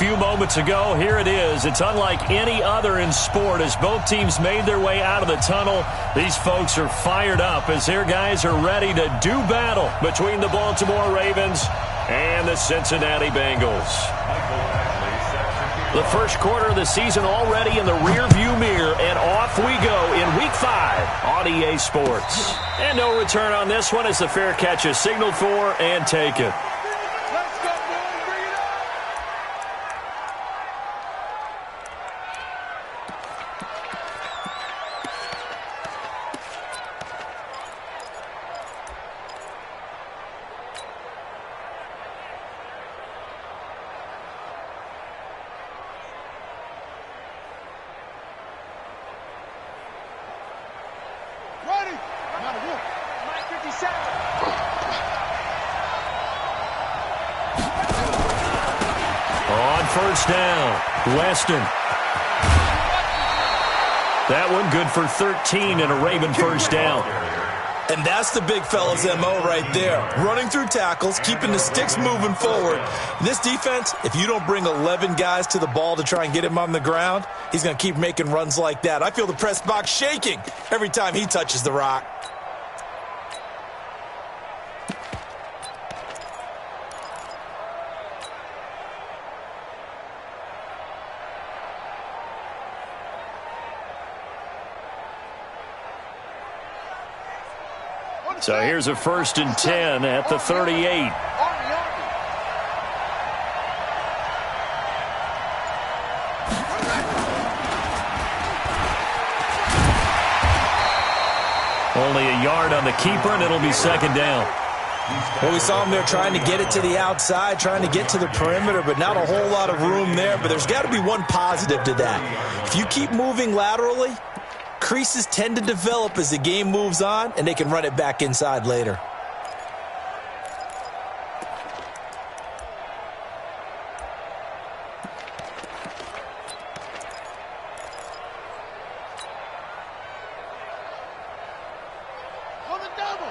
few moments ago. Here it is. It's unlike any other in sport as both teams made their way out of the tunnel. These folks are fired up as their guys are ready to do battle between the Baltimore Ravens and the Cincinnati Bengals. The first quarter of the season already in the rearview mirror, and off we go in Week 5 on EA Sports. And no return on this one as the fair catch is signaled for and taken. First down, Weston. That one good for 13 and a Raven first down. And that's the big fella's MO right there. Running through tackles, keeping the sticks moving forward. This defense, if you don't bring 11 guys to the ball to try and get him on the ground, he's going to keep making runs like that. I feel the press box shaking every time he touches the rock. So here's a 1st and 10 at the 38. Only a yard on the keeper, and it'll be 2nd down. Well, we saw him there trying to get it to the outside, trying to get to the perimeter, but not a whole lot of room there. But there's got to be one positive to that. If you keep moving laterally, creases tend to develop as the game moves on, and they can run it back inside later. On the double.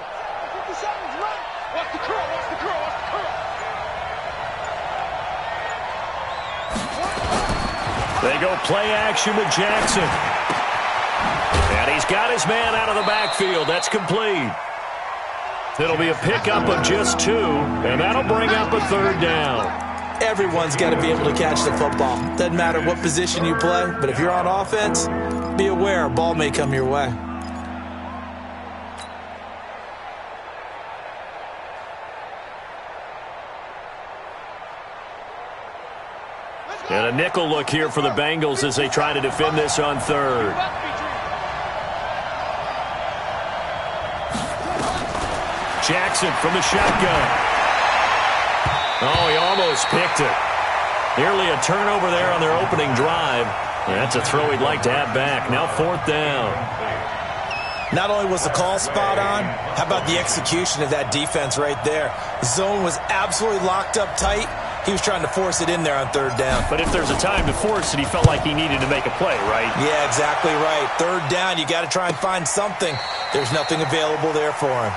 50 seconds right. Watch the curl, watch the curl, watch the curl. They go play action with Jackson. And he's got his man out of the backfield. That's complete. It'll be a pickup of just 2, and that'll bring up a 3rd down. Everyone's got to be able to catch the football. Doesn't matter what position you play, but if you're on offense, be aware a ball may come your way. And a nickel look here for the Bengals as they try to defend this on 3rd. Jackson from the shotgun. Oh, he almost picked it. Nearly a turnover there on their opening drive. That's a throw he'd like to have back. Now 4th down. Not only was the call spot on, how about the execution of that defense right there? The zone was absolutely locked up tight. He was trying to force it in there on 3rd down. But if there's a time to force it, he felt like he needed to make a play, right? Yeah, exactly right. 3rd down, you got to try and find something. There's nothing available there for him.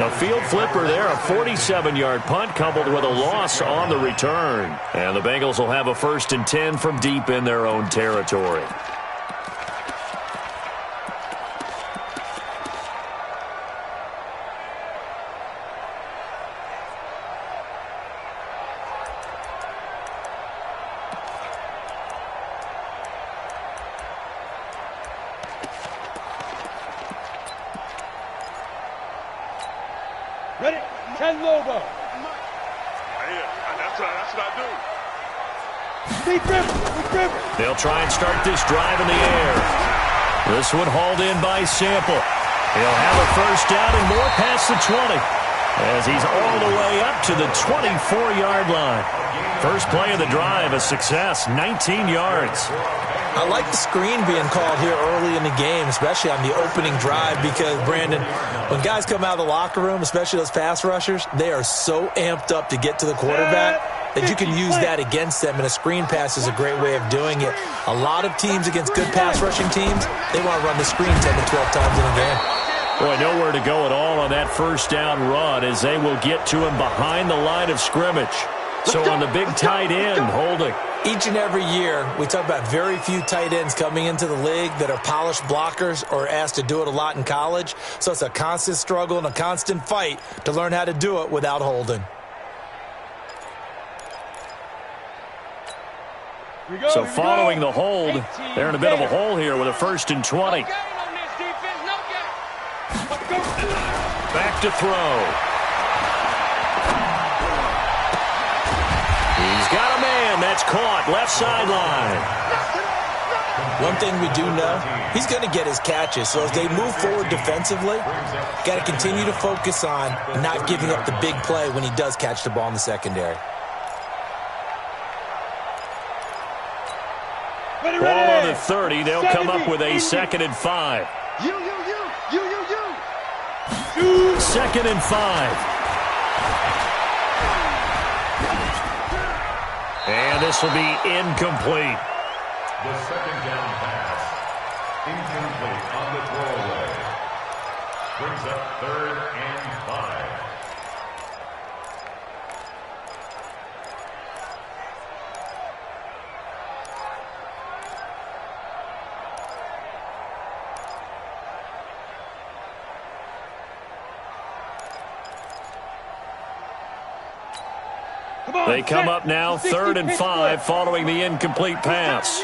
A field flipper there, a 47-yard punt coupled with a loss on the return. And the Bengals will have a 1st and 10 from deep in their own territory. Ready? 10 Lobo. That's what I do. Deep river. They'll try and start this drive in the air. This one hauled in by Sample. He'll have a 1st down and more past the 20 as he's all the way up to the 24-yard line. First play of the drive, a success, 19 yards. I like the screen being called here early in the game, especially on the opening drive, because, Brandon, when guys come out of the locker room, especially those pass rushers, they are so amped up to get to the quarterback that you can use that against them, and a screen pass is a great way of doing it. A lot of teams against good pass rushing teams, they want to run the screen 10 to 12 times in a game. Boy, nowhere to go at all on that 1st down run as they will get to him behind the line of scrimmage. So on the big tight end, holding. Each and every year, we talk about very few tight ends coming into the league that are polished blockers or asked to do it a lot in college. So it's a constant struggle and a constant fight to learn how to do it without holding. So following the hold, they're in a bit of a hole here with a 1st and 20. Back to throw. He's got a man. That's caught. Left sideline. One thing we do know, he's going to get his catches. So as they move forward defensively, got to continue to focus on not giving up the big play when he does catch the ball in the secondary. Ball on the 30. They'll come up with a 2nd and 5. 2nd and 5. And this will be incomplete. The 2nd down pass. Incomplete on the throwaway. Brings up 3rd and 5. They come up now 3rd and 5 following the incomplete pass.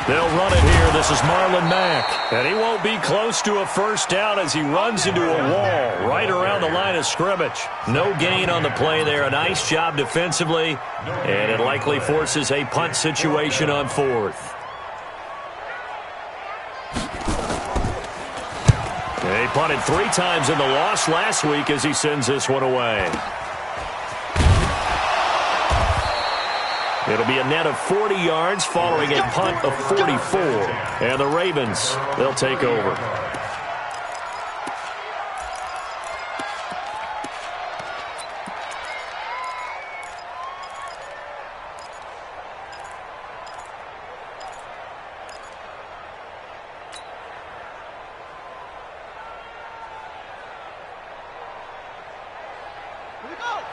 They'll run it here. This is Marlon Mack. And he won't be close to a 1st down as he runs into a wall right around the line of scrimmage. No gain on the play there. A nice job defensively. And it likely forces a punt situation on 4th. He punted 3 times in the loss last week as he sends this one away. It'll be a net of 40 yards following a punt of 44. And the Ravens, they'll take over.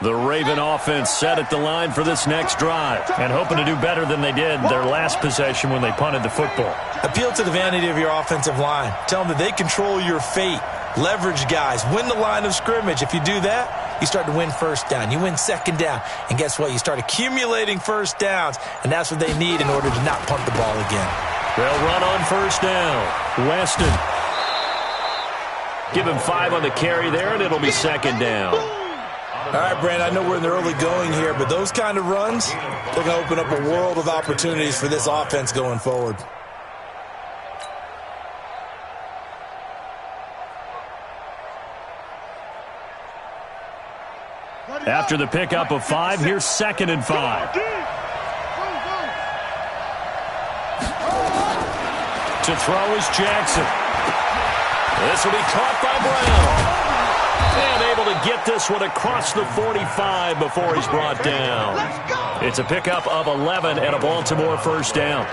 The Raven offense set at the line for this next drive and hoping to do better than they did their last possession when they punted the football. Appeal to the vanity of your offensive line. Tell them that they control your fate. Leverage guys. Win the line of scrimmage. If you do that, you start to win 1st down. You win 2nd down. And guess what? You start accumulating 1st downs, and that's what they need in order to not punt the ball again. They'll run on 1st down. Weston. Give him 5 on the carry there, and it'll be 2nd down. All right, Brand, I know we're in the early going here, but those kind of runs, they're going to open up a world of opportunities for this offense going forward. After the pickup of 5, here's 2nd and 5. To throw is Jackson. This will be caught by Brown. And able to get this one across the 45 before he's brought down. It's a pickup of 11 and a Baltimore 1st down.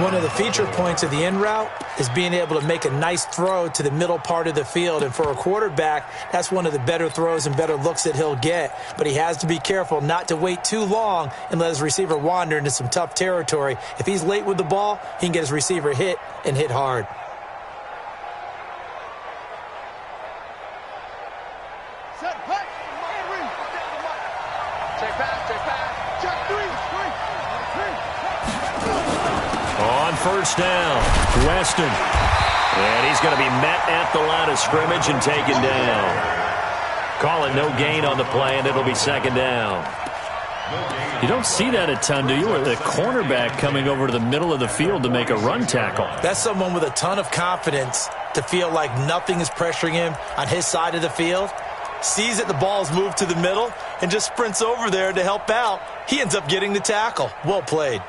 One of the feature points of the in route is being able to make a nice throw to the middle part of the field. And for a quarterback, that's one of the better throws and better looks that he'll get. But he has to be careful not to wait too long and let his receiver wander into some tough territory. If he's late with the ball, he can get his receiver hit and hit hard. On 1st down, Weston. And he's going to be met at the line of scrimmage and taken down. Call it no gain on the play, and it'll be 2nd down. You don't see that a ton, do you? With a cornerback coming over to the middle of the field to make a run tackle. That's someone with a ton of confidence to feel like nothing is pressuring him on his side of the field. Sees that the ball's moved to the middle and just sprints over there to help out. He ends up getting the tackle. Well played.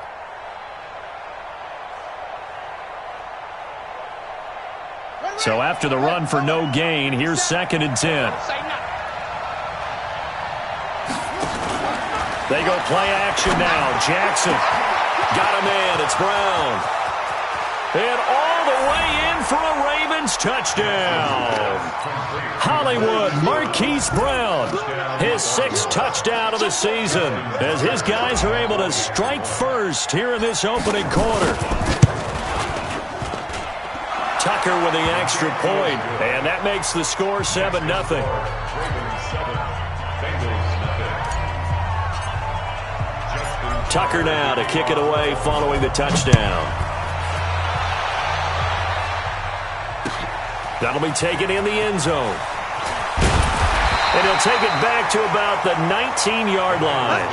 So after the run for no gain, here's 2nd and 10. They go play action now. Jackson got a man. It's Brown. And all the way in for a Ravens touchdown. Hollywood Marquise Brown, his 6th touchdown of the season, as his guys are able to strike first here in this opening quarter. Tucker with the extra point, and that makes the score 7-0. Tucker now to kick it away following the touchdown. That'll be taken in the end zone. And he'll take it back to about the 19-yard line.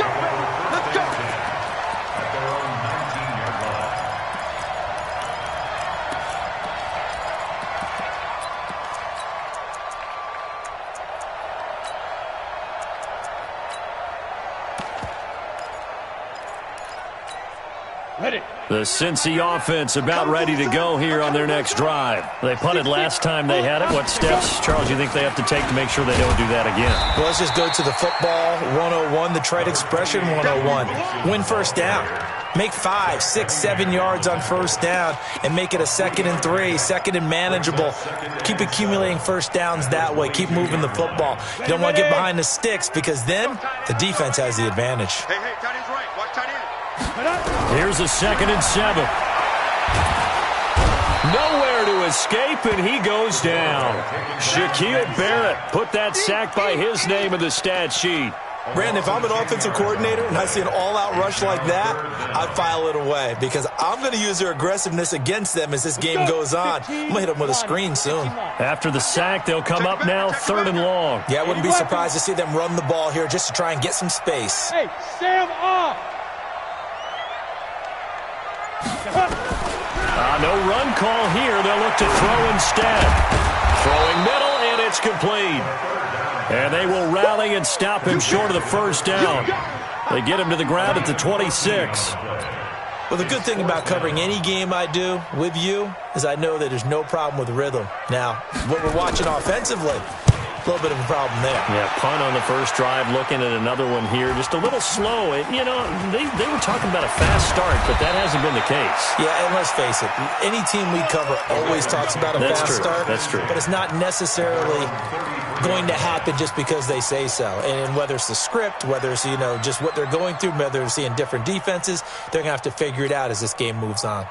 Let's go. At their own 19-yard line. Ready. The Cincy offense about ready to go here on their next drive. They punted last time they had it. What steps, Charles, you think they have to take to make sure they don't do that again? Well, let's just go to the football 101, the trade expression 101. Win first down. Make 5, 6, 7 yards on first down and make it a 2nd and 3, 2nd and manageable. Keep accumulating first downs that way. Keep moving the football. You don't want to get behind the sticks because then the defense has the advantage. Hey, tight end's right. Watch tight end. Here's a 2nd and 7. Nowhere to escape, and he goes down. Shaquille Barrett put that sack by his name in the stat sheet. Brandon, if I'm an offensive coordinator and I see an all-out rush like that, I file it away because I'm going to use their aggressiveness against them as this game goes on. I'm going to hit them with a screen soon. After the sack, they'll come up now 3rd and long. Yeah, I wouldn't be surprised to see them run the ball here just to try and get some space. Hey, Sam off. No run call here. They'll look to throw instead. Throwing middle, and it's complete. And they will rally and stop him short of the first down. They get him to the ground at the 26. Well, the good thing about covering any game I do with you is I know that there's no problem with rhythm. Now, what we're watching offensively, a little bit of a problem there. Yeah, punt on the first drive, looking at another one here. Just a little slow. You know, they were talking about a fast start, but that hasn't been the case. Yeah, and let's face it, any team we cover always talks about a fast start. That's true. But it's not necessarily going to happen just because they say so. And whether it's the script, whether it's, you know, just what they're going through, whether they're seeing different defenses, they're going to have to figure it out as this game moves on.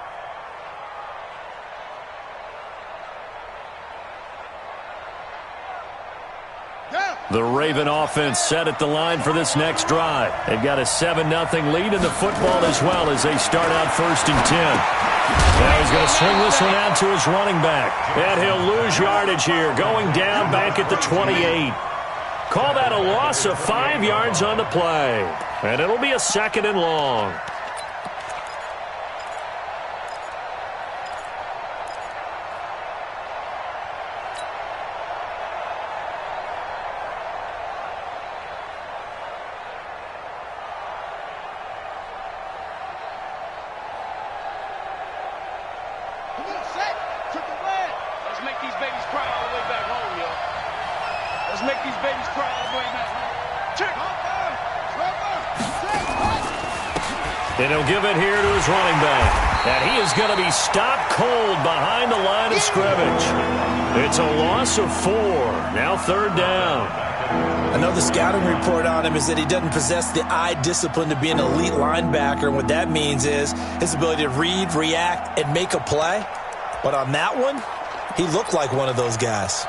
The Raven offense set at the line for this next drive. They've got a 7-0 lead in the football as well as they start out 1st and 10. Now he's going to swing this one out to his running back. And he'll lose yardage here, going down back at the 28. Call that a loss of 5 yards on the play. And it'll be a 2nd and long. And he'll give it here to his running back. And he is going to be stopped cold behind the line of scrimmage. It's a loss of 4. Now 3rd down. Another scouting report on him is that he doesn't possess the eye discipline to be an elite linebacker. And what that means is his ability to read, react, and make a play. But on that one, he looked like one of those guys.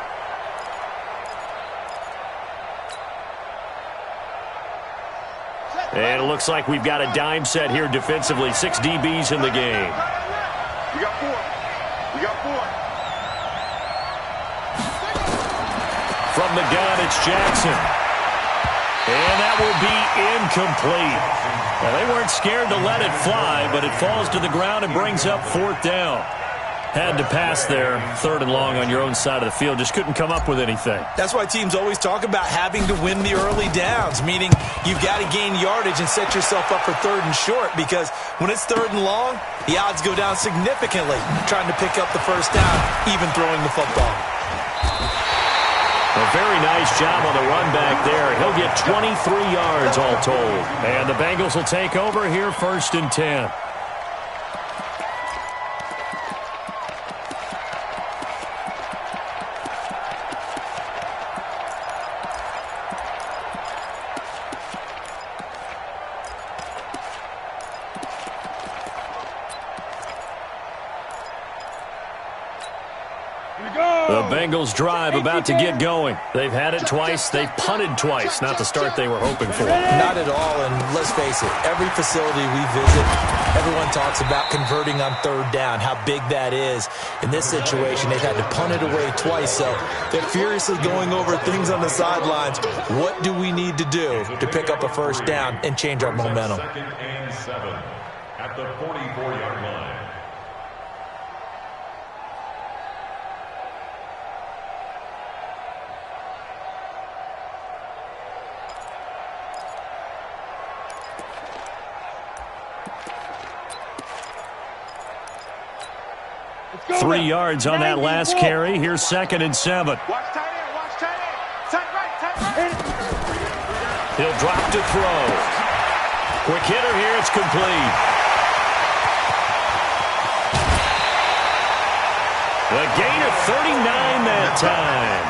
And it looks like we've got a dime set here defensively. 6 DBs in the game. We got 4. We got 4. From the gun, it's Jackson. And that will be incomplete. Well, they weren't scared to let it fly, but it falls to the ground and brings up 4th down. Had to pass there, 3rd and long on your own side of the field. Just couldn't come up with anything. That's why teams always talk about having to win the early downs, meaning you've got to gain yardage and set yourself up for 3rd and short, because when it's 3rd and long, the odds go down significantly trying to pick up the first down, even throwing the football. A very nice job on the run back there. He'll get 23 yards all told. And the Bengals will take over here 1st and 10. Bengals drive about to get going. They've had it twice. They've punted twice. Not the start they were hoping for. Not at all, and let's face it, every facility we visit, everyone talks about converting on third down, how big that is. In this situation, they've had to punt it away twice, so they're furiously going over things on the sidelines. What do we need to do to pick up a first down and change our momentum? 2nd and 7 at the 44-yard line. Go 3 now. yards on that last carry. Here's 2nd and 7. Watch tight end, watch tight end. Tight right. He'll drop to throw. Quick hitter here. It's complete. A gain of 39 that time.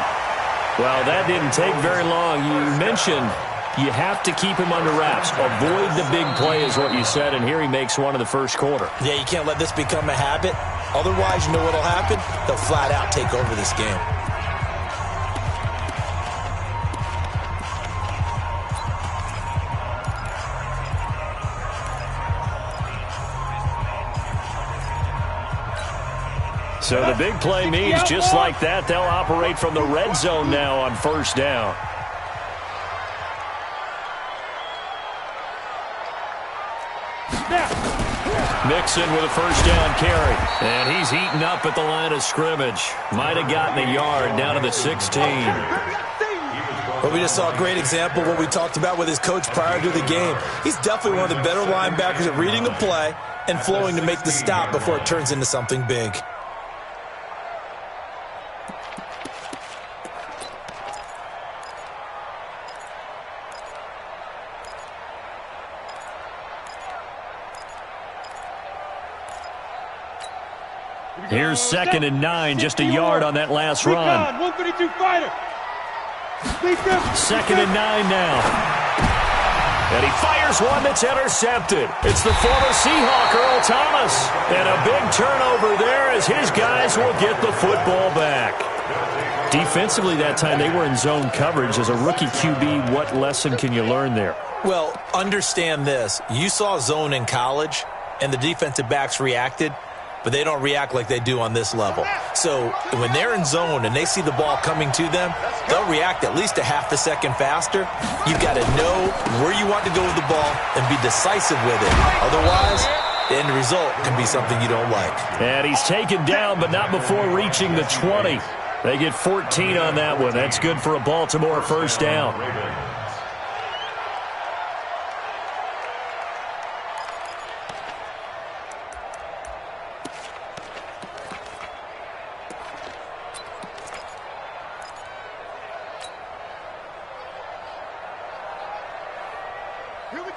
Well, that didn't take very long. You mentioned you have to keep him under wraps. Avoid the big play is what you said, and here he makes one in the first quarter. Yeah, you can't let this become a habit. Otherwise, you know what will happen? They'll flat out take over this game. So the big play means just like that, they'll operate from the red zone now on first down. Mixon with a first down carry. And he's heating up at the line of scrimmage. Might have gotten a yard down to the 16. Well, we just saw a great example of what we talked about with his coach prior to the game. He's definitely one of the better linebackers at reading a play and flowing to make the stop before it turns into something big. Here's 2nd and 9, just a yard on that last run. 132 fighter. 2nd and 9 now. And he fires one that's intercepted. It's the former Seahawk, Earl Thomas. And a big turnover there as his guys will get the football back. Defensively that time, they were in zone coverage. As a rookie QB, what lesson can you learn there? Well, understand this. You saw zone in college, and the defensive backs reacted, but they don't react like they do on this level. So when they're in zone and they see the ball coming to them, they'll react at least a half a second faster. You've got to know where you want to go with the ball and be decisive with it. Otherwise, the end result can be something you don't like. And he's taken down, but not before reaching the 20. They get 14 on that one. That's good for a Baltimore first down.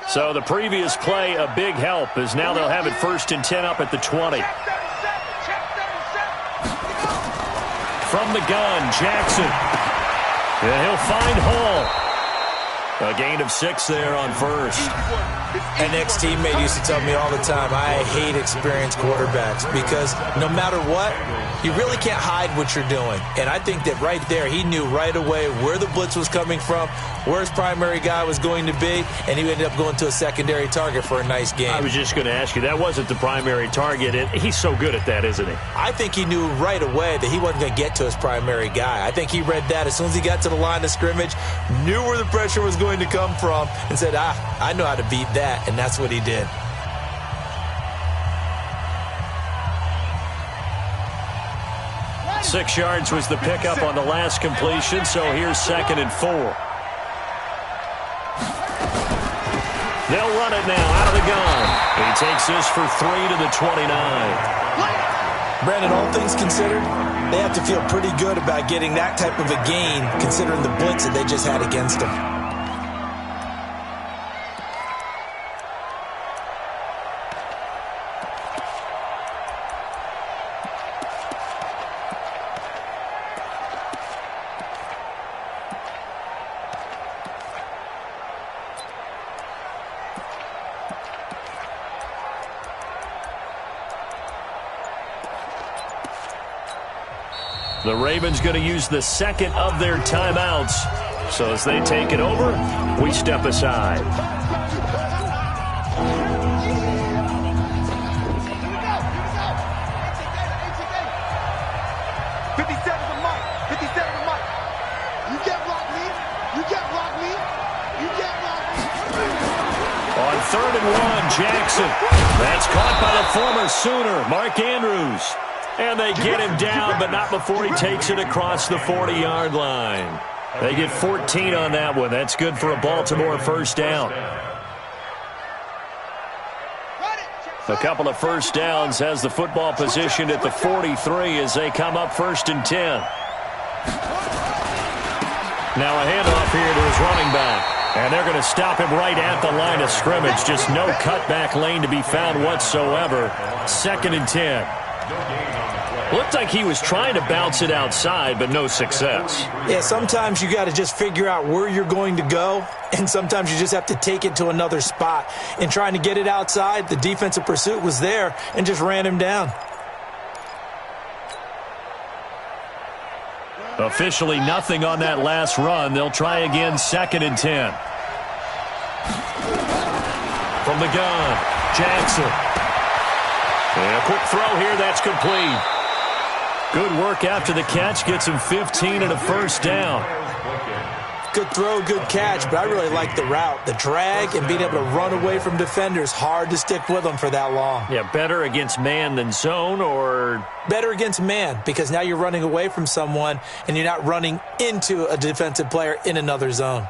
So the previous play, a big help, as now they'll have it 1st and 10 up at the 20. From the gun, Jackson. And he'll find Hall. A gain of 6 there on first. An ex-teammate used to tell me all the time, I hate experienced quarterbacks because no matter what, you really can't hide what you're doing. And I think that right there, he knew right away where the blitz was coming from, where his primary guy was going to be, and he ended up going to a secondary target for a nice game. I was just going to ask you, that wasn't the primary target. He's so good at that, isn't he? I think he knew right away that he wasn't going to get to his primary guy. I think he read that as soon as he got to the line of scrimmage, knew where the pressure was going to come from, and said, I know how to beat that, and that's what he did. Six yards was the pickup on the last completion, so here's 2nd and 4. They'll run it now out of the gun. He takes this for 3 to the 29. Brandon, all things considered, they have to feel pretty good about getting that type of a gain considering the blitz that they just had against them. The Ravens going to use the second of their timeouts. So as they take it over, we step aside. On 3rd and 1, Jackson. That's caught by the former Sooner, Mark Andrews. And they get him down, but not before he takes it across the 40-yard line. They get 14 on that one. That's good for a Baltimore first down. A couple of first downs has the football position at the 43 as they come up 1st and 10. Now a handoff here to his running back. And they're going to stop him right at the line of scrimmage. Just no cutback lane to be found whatsoever. 2nd and 10. Looked like he was trying to bounce it outside, but no success. Yeah, sometimes you got to just figure out where you're going to go, and sometimes you just have to take it to another spot. In trying to get it outside, the defensive pursuit was there and just ran him down. Officially nothing on that last run. They'll try again 2nd and 10. From the gun, Jackson. And a quick throw here, that's complete. Good work after the catch, gets him 15 and a first down. Good throw, good catch, but I really like the route. The drag and being able to run away from defenders, hard to stick with them for that long. Yeah, better against man than zone, or? Better against man, because now you're running away from someone and you're not running into a defensive player in another zone.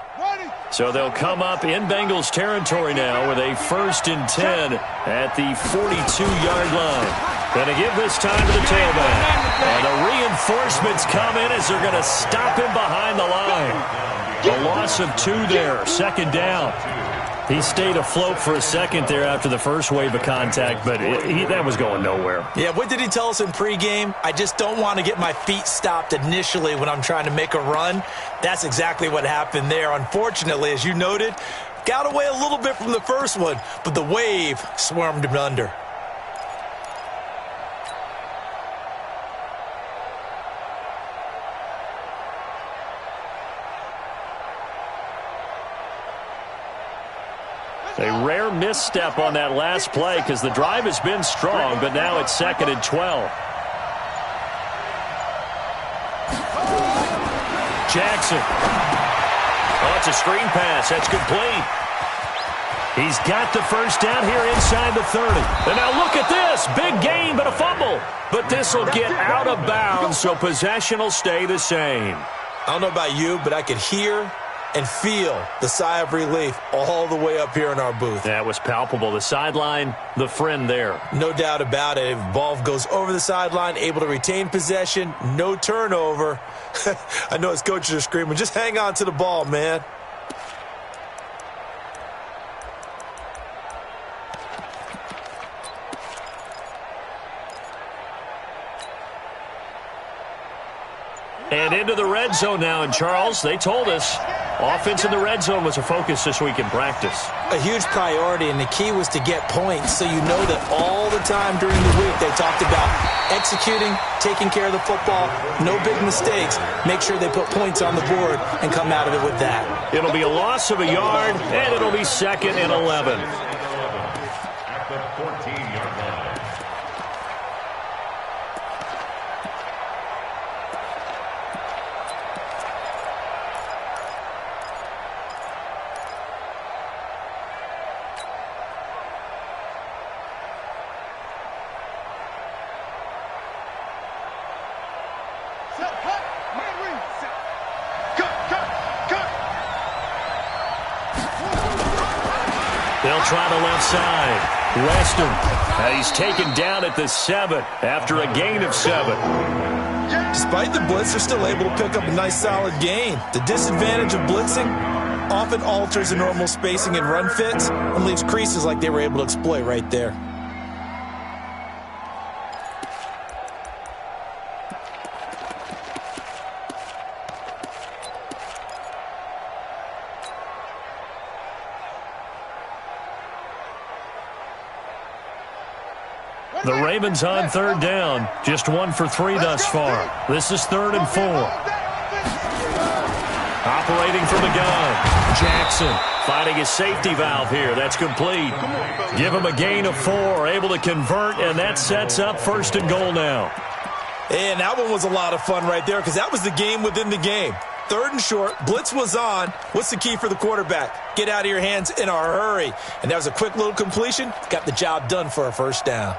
So they'll come up in Bengals territory now with a 1st and 10 at the 42-yard line. Going to give this time to the tailback. And the reinforcements come in as they're going to stop him behind the line. A loss of 2 there, 2nd down. He stayed afloat for a second there after the first wave of contact, but that was going nowhere. Yeah, what did he tell us in pregame? I just don't want to get my feet stopped initially when I'm trying to make a run. That's exactly what happened there. Unfortunately, as you noted, got away a little bit from the first one, but the wave swarmed him under. A rare misstep on that last play because the drive has been strong, but now it's 2nd and 12. Jackson. Oh, it's a screen pass. That's complete. He's got the first down here inside the 30. And now look at this. Big gain, but a fumble. But this will get out of bounds, so possession will stay the same. I don't know about you, but I could hear and feel the sigh of relief all the way up here in our booth. That was palpable. The sideline, the friend there. No doubt about it. If ball goes over the sideline, able to retain possession, no turnover. I know his coaches are screaming, just hang on to the ball, man. And into the red zone now. And, Charles, they told us offense in the red zone was a focus this week in practice. A huge priority, and the key was to get points. So you know that all the time during the week they talked about executing, taking care of the football, no big mistakes. Make sure they put points on the board and come out of it with that. It'll be a loss of a yard, and it'll be 2nd and 11. At the 14-yard line. They'll try the left side. Weston. He's taken down at the 7 after a gain of 7. Despite the blitz, they're still able to pick up a nice solid gain. The disadvantage of blitzing often alters the normal spacing and run fits and leaves creases like they were able to exploit right there. The Ravens on third down. Just 1 for 3 thus far. This is 3rd and 4. Operating from the gun. Jackson finding his safety valve here. That's complete. Give him a gain of 4. Able to convert, and that sets up 1st and goal now. And that one was a lot of fun right there because that was the game within the game. 3rd and short. Blitz was on. What's the key for the quarterback? Get out of your hands in a hurry. And that was a quick little completion. Got the job done for a 1st down.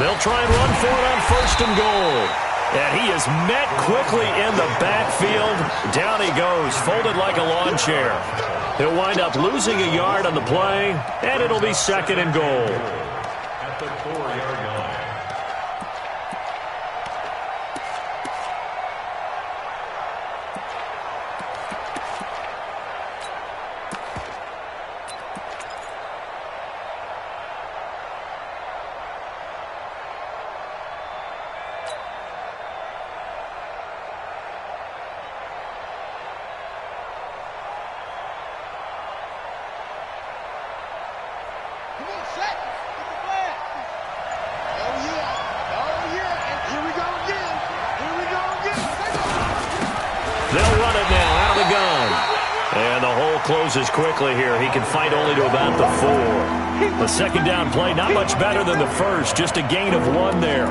They'll try and run for it on 1st and goal. And he is met quickly in the backfield. Down he goes, folded like a lawn chair. He'll wind up losing a yard on the play, and it'll be 2nd and goal. At the 4-yard line. They'll run it now out of the gun. And the hole closes quickly here. He can fight only to about the 4. The 2nd down play, not much better than the first. Just a gain of 1 there.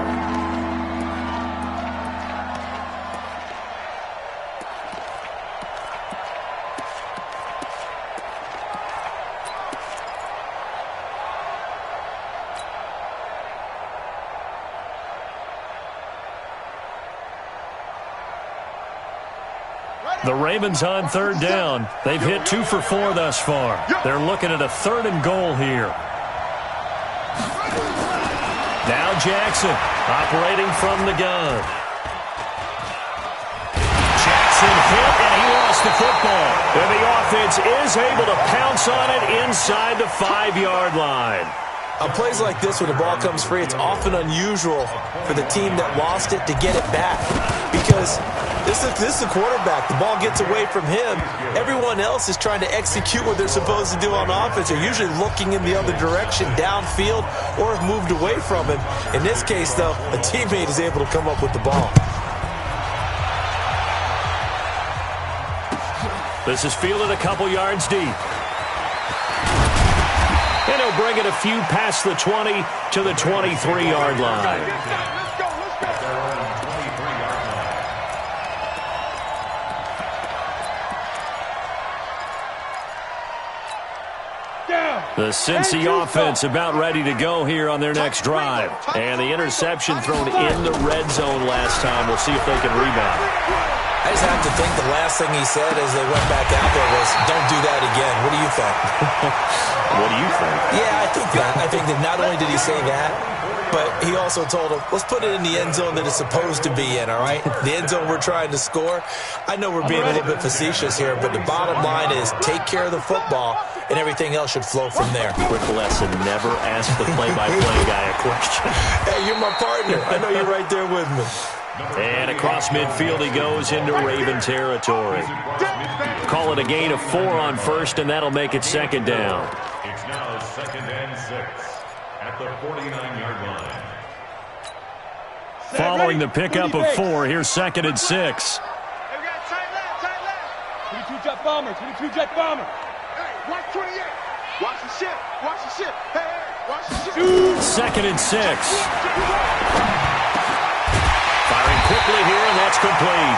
The Ravens on 3rd down. They've hit 2 for 4 thus far. They're looking at a 3rd and goal here. Now Jackson operating from the gun. Jackson hit, and he lost the football. And the offense is able to pounce on it inside the 5-yard line. On plays like this, when the ball comes free, it's often unusual for the team that lost it to get it back. Because this is the quarterback. The ball gets away from him. Everyone else is trying to execute what they're supposed to do on offense. They're usually looking in the other direction, downfield, or have moved away from him. In this case, though, a teammate is able to come up with the ball. This is fielded a couple yards deep. And he'll bring it a few past the 20 to the 23-yard line. The Cincy offense about ready to go here on their next drive. And the interception thrown in the red zone last time. We'll see if they can rebound. I just have to think the last thing he said as they went back out there was, don't do that again. What do you think? What do you think? Yeah, I think that. I think that not only did he say that, but he also told him, let's put it in the end zone that it's supposed to be in, all right? The end zone we're trying to score. I know we're being a little bit facetious here, but the bottom line is take care of the football, and everything else should flow from there. Quick lesson, never ask the play-by-play guy a question. Hey, you're my partner. I know you're right there with me. And across midfield he goes into Raven territory. Call it a gain of 4 on 1st, and that'll make it 2nd down. It's now 2nd and 6 at the 49-yard line. Following the pickup of 4, here's 2nd and 6. Hey, we got tight left. 22 jet bomber, 22 jet bomber. Hey, watch 28. Watch the ship, watch the ship. Hey, watch the ship. 2nd and 6. Firing quickly here, and that's complete.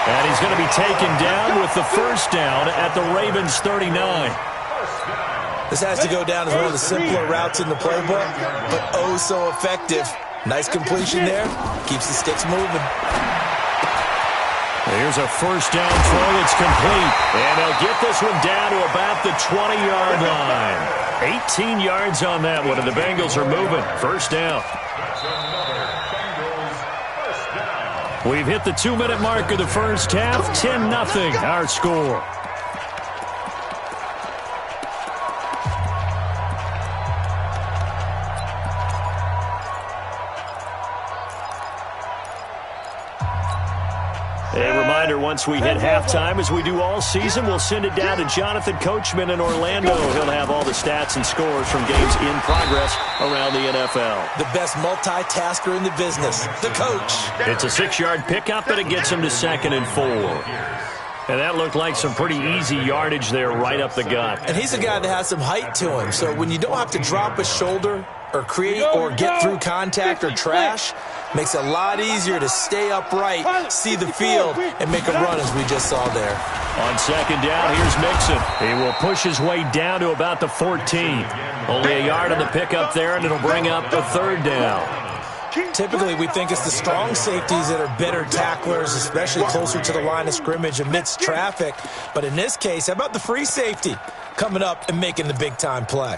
And he's going to be taken down with the 1st down at the Ravens 39. This has to go down as one of the simpler routes in the playbook, but oh so effective. Nice completion there. Keeps the sticks moving. Here's a 1st down throw that's complete. And they'll get this one down to about the 20-yard line. 18 yards on that one, and the Bengals are moving. 1st down. We've hit the 2-minute mark of the first half. 10-0 our score. reminder, once we hit halftime, as we do all season, we'll send it down to Jonathan Coachman in Orlando. He'll have all the stats and scores from games in progress around the NFL. The best multitasker in the business, the coach. It's a 6-yard pickup, and it gets him to 2nd and 4. And that looked like some pretty easy yardage there right up the gut. And he's a guy that has some height to him, so when you don't have to drop a shoulder or create or get through contact or trash, makes it a lot easier to stay upright, see the field, and make a run as we just saw there. On 2nd down, here's Mixon. He will push his way down to about the 14. Only a yard on the pickup there, and it'll bring up the 3rd down. Typically, we think it's the strong safeties that are better tacklers, especially closer to the line of scrimmage amidst traffic. But in this case, how about the free safety coming up and making the big-time play?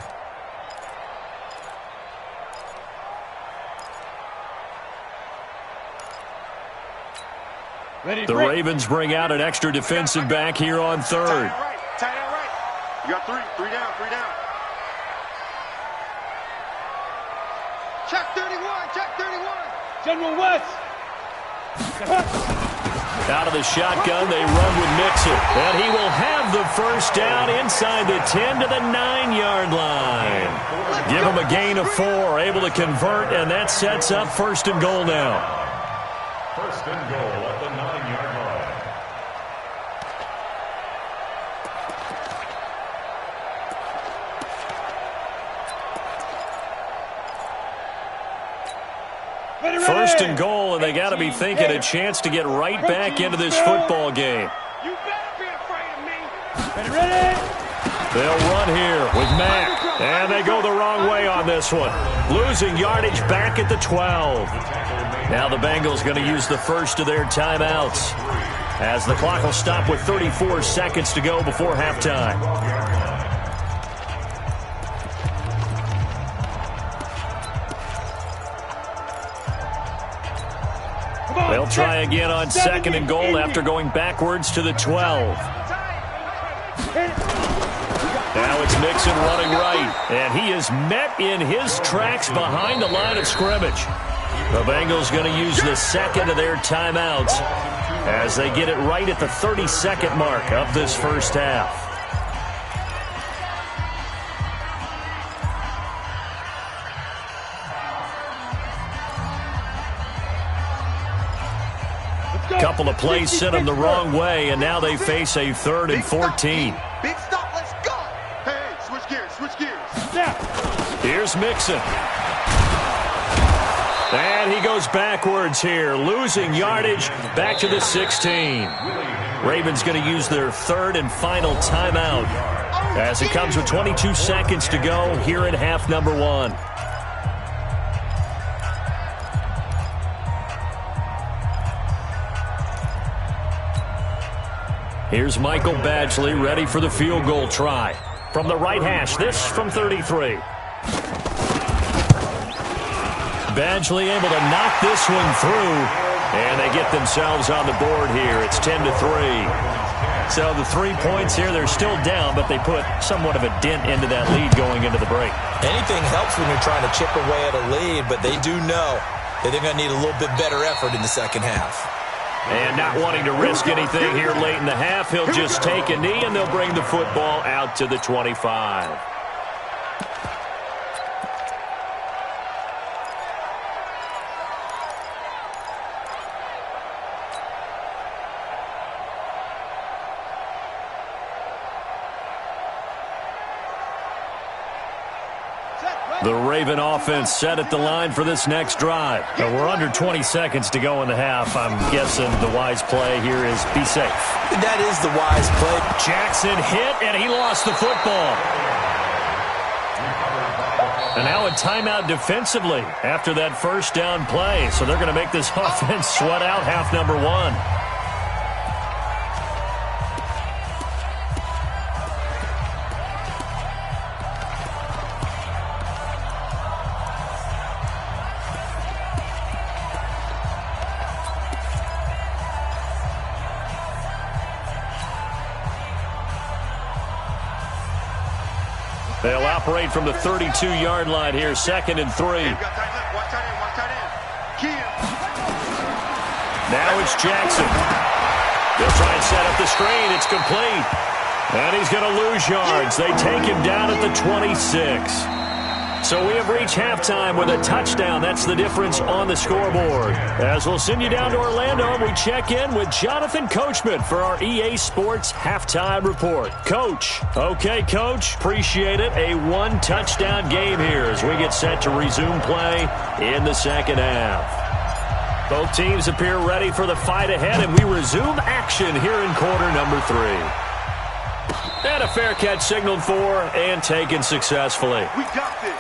The Ravens bring out an extra defensive back here on 3rd. Tight end right. You got 3 down. Check 31. General West. Out of the shotgun, they run with Mixon. And he will have the 1st down inside the 10 to the 9-yard line. Give him a gain of 4, able to convert, and that sets up 1st and goal now. 1st and goal at the 9-yard line. First and goal, and they got to be thinking a chance to get right back into this football game. You better be afraid of me. Ready? They'll run here with Mack, and they go the wrong way on this one. Losing yardage back at the 12. Now the Bengals going to use the first of their timeouts, as the clock will stop with 34 seconds to go before halftime. They'll try again on 2nd and goal after going backwards to the 12. Now it's Mixon running right, and he is met in his tracks behind the line of scrimmage. The Bengals going to use the 2nd of their timeouts as they get it right at the 30-second mark of this first half. Couple of plays sent them the wrong way, and now they face a 3rd and 14. Big stop, let's go. Hey, switch gears. Yeah. Here's Mixon. And he goes backwards here, losing yardage back to the 16. Ravens going to use their 3rd and final timeout as it comes with 22 seconds to go here in half number 1. Here's Michael Badgley ready for the field goal try. From the right hash, this from 33. Badgley able to knock this one through, and they get themselves on the board here. It's 10-3. So the 3 points here, they're still down, but they put somewhat of a dent into that lead going into the break. Anything helps when you're trying to chip away at a lead, but they do know that they're going to need a little bit better effort in the second half. And not wanting to risk anything here late in the half, he'll just take a knee, and they'll bring the football out to the 25. The Raven offense set at the line for this next drive. We're under 20 seconds to go in the half. I'm guessing the wise play here is be safe. That is the wise play. Jackson hit, and he lost the football. And now a timeout defensively after that first down play. So they're going to make this offense sweat out half number 1. They'll operate from the 32-yard line here, 2nd and 3. Now it's Jackson. They'll try and set up the screen. It's complete. And he's going to lose yards. They take him down at the 26. So we have reached halftime with a touchdown. That's the difference on the scoreboard. As we'll send you down to Orlando, we check in with Jonathan Coachman for our EA Sports Halftime Report. Coach. Okay, Coach. Appreciate it. A one-touchdown game here as we get set to resume play in the second half. Both teams appear ready for the fight ahead, and we resume action here in quarter number 3. And a fair catch signaled for and taken successfully. We got this.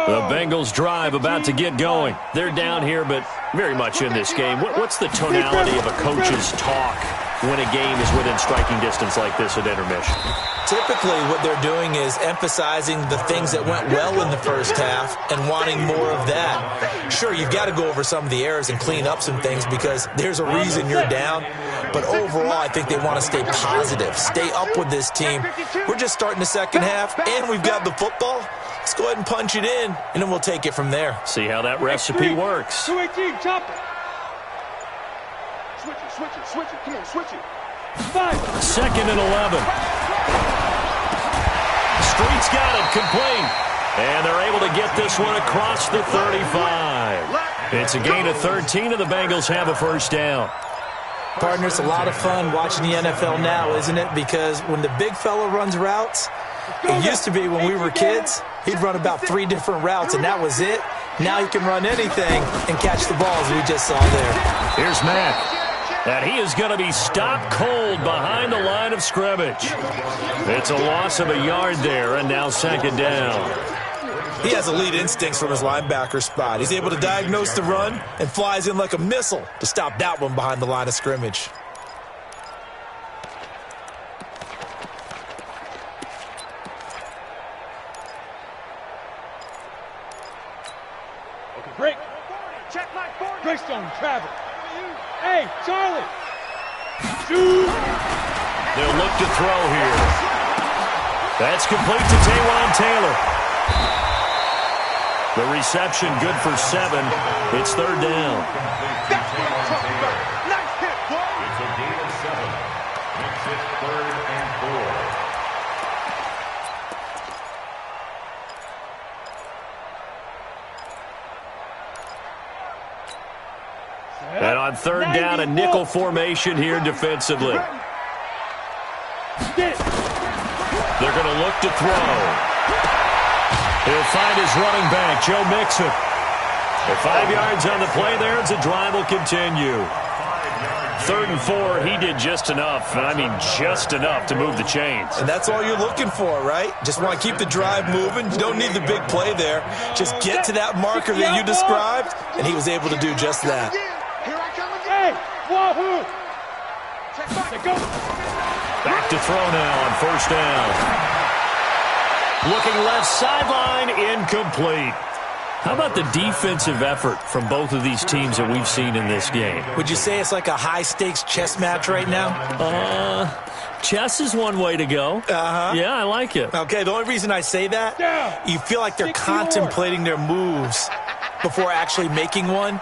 The Bengals drive about to get going. They're down here, but very much in this game. What's the tonality of a coach's talk when a game is within striking distance like this at intermission? Typically, what they're doing is emphasizing the things that went well in the first half and wanting more of that. Sure, you've got to go over some of the errors and clean up some things because there's a reason you're down. But overall, I think they want to stay positive, stay up with this team. We're just starting the second half, and we've got the football. Let's go ahead and punch it in, and then we'll take it from there. See how that recipe works. 218, chop it. Switch it. Come on, switch it. 5. Second and 11. Street's got it, complete. And they're able to get this one across the 35. It's a gain of 13, and the Bengals have a first down. Partner, it's a lot of fun watching the NFL now, isn't it? Because when the big fella runs routes, it used to be when we were kids, he'd run about 3 different routes, and that was it. Now he can run anything and catch the ball, as we just saw there. Here's Mack. And he is going to be stopped cold behind the line of scrimmage. It's a loss of a yard there, and now second down. He has elite instincts from his linebacker spot. He's able to diagnose the run and flies in like a missile to stop that one behind the line of scrimmage. Okay, break. Check my board. Greystone, travel. Hey, Charlie. Shoot. They'll look to throw here. That's complete to Taywan Taylor. The reception good for 7. It's third down. That's what I'm talking about. Nice hit, boy. It's a gain of 7. Makes it 3rd and 4. And on third down, a nickel formation here defensively. They're going to look to throw. He'll find his running back, Joe Mixon. At 5 yards on the play there, as the drive will continue. 3rd and 4, he did just enough, and I mean just enough to move the chains. And that's all you're looking for, right? Just want to keep the drive moving. You don't need the big play there. Just get to that marker that you described, and he was able to do just that. Hey, wahoo! Back to throw now on first down. Looking left sideline, incomplete. How about the defensive effort from both of these teams that we've seen in this game? Would you say it's like a high-stakes chess match right now? Chess is one way to go. Yeah, I like it. Okay, the only reason I say that, you feel like they're contemplating their moves before actually making one,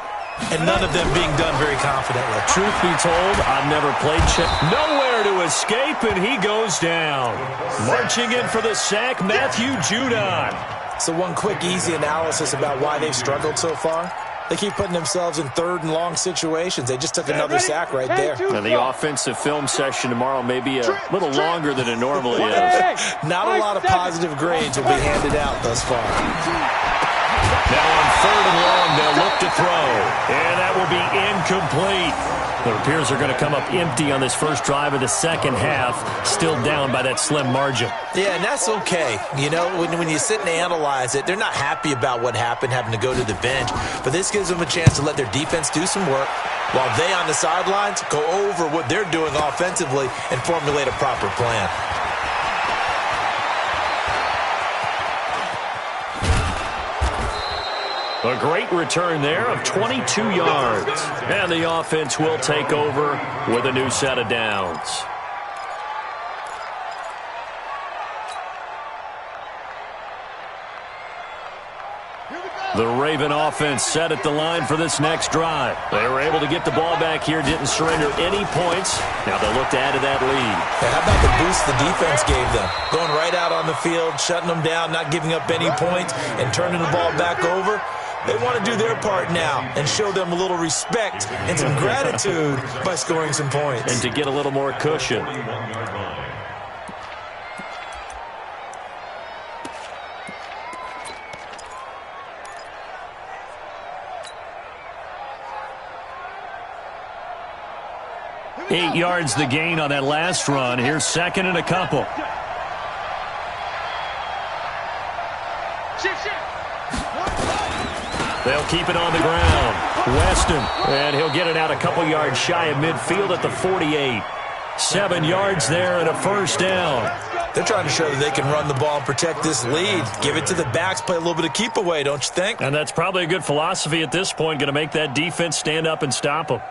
and none of them being done very confidently. Truth be told, I've never played chess. Nowhere to escape, and he goes down. Marching in for the sack, Matthew Judon. So one quick, easy analysis about why they've struggled so far. They keep putting themselves in 3rd and long situations. They just took another sack right there. Now the offensive film session tomorrow may be a little longer than it normally is. Not a lot of positive grades will be handed out thus far. Now on 3rd and long, they'll look to throw. And that will be incomplete. It appears they're going to come up empty on this first drive of the second half, still down by that slim margin. Yeah, and that's okay. You know, when you sit and analyze it, they're not happy about what happened, having to go to the bench. But this gives them a chance to let their defense do some work while they on the sidelines go over what they're doing offensively and formulate a proper plan. A great return there of 22 yards. And the offense will take over with a new set of downs. The Raven offense set at the line for this next drive. They were able to get the ball back here, didn't surrender any points. Now they'll look to add to that lead. Hey, how about the boost the defense gave them? Going right out on the field, shutting them down, not giving up any points, and turning the ball back over. They want to do their part now and show them a little respect and some gratitude by scoring some points. And to get a little more cushion. Eight yards the gain on that last run. Here's second and a couple. They'll keep it on the ground. Weston, and he'll get it out a couple yards shy of midfield at the 48. 7 yards there and a first down. They're trying to show that they can run the ball and protect this lead. Give it to the backs, play a little bit of keep away, don't you think? And that's probably a good philosophy at this point, going to make that defense stand up and stop them.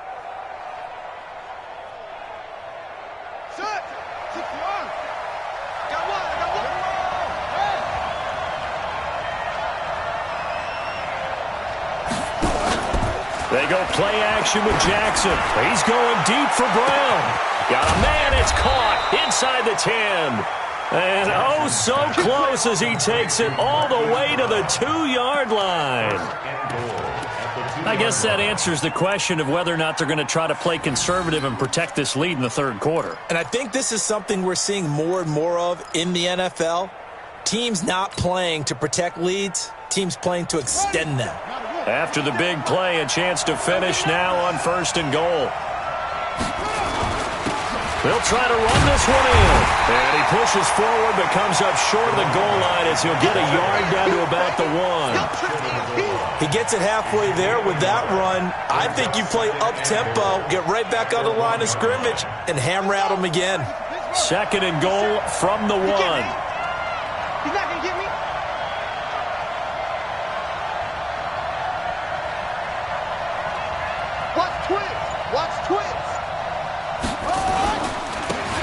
They go play action with Jackson. He's going deep for Brown. Got a man, it's caught inside the 10. And oh, so close as he takes it all the way to the 2-yard line. I guess that answers the question of whether or not they're going to try to play conservative and protect this lead in the third quarter. And I think this is something we're seeing more and more of in the NFL. Teams not playing to protect leads, teams playing to extend them. After the big play, a chance to finish now on 1st and goal. They'll try to run this one in. And he pushes forward but comes up short of the goal line as he'll get a yard down to about the 1. He gets it halfway there with that run. I think you play up-tempo, get right back on the line of scrimmage, and hammer at him again. 2nd and goal from the 1. He's not going to get me. Watch twins.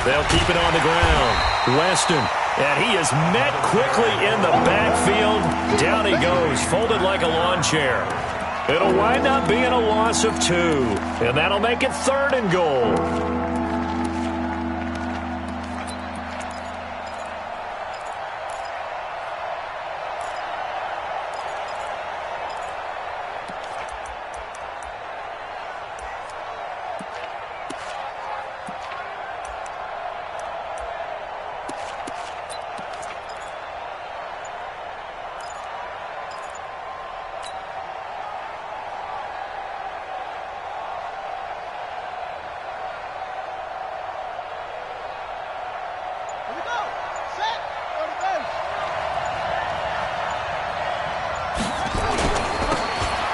They'll keep it on the ground. Weston, and he is met quickly in the backfield. Down he goes, folded like a lawn chair. It'll wind up being a loss of 2, and that'll make it 3rd and goal.